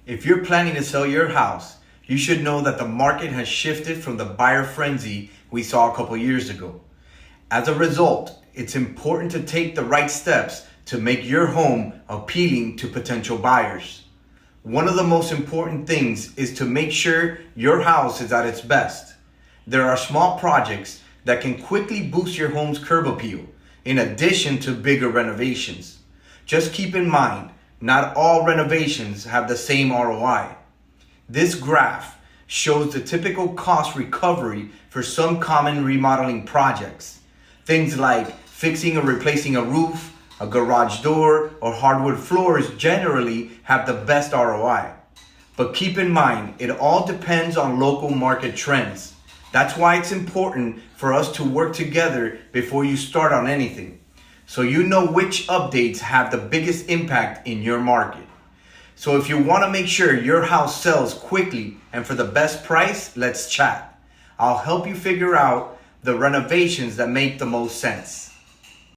If you're planning to sell your house, you should know that the market has shifted from the buyer frenzy we saw a couple years ago. As a result, it's important to take the right steps to make your home appealing to potential buyers. One of the most important things is to make sure your house is at its best. There are small projects that can quickly boost your home's curb appeal, in addition to bigger renovations. Just keep in mind, not all renovations have the same ROI. This graph shows the typical cost recovery for some common remodeling projects. Things like fixing or replacing a roof, a garage door, or hardwood floors generally have the best ROI. But keep in mind, it all depends on local market trends. That's why it's important for us to work together before you start on anything, so you know which updates have the biggest impact in your market. So if you want to make sure your house sells quickly and for the best price, let's chat. I'll help you figure out the renovations that make the most sense.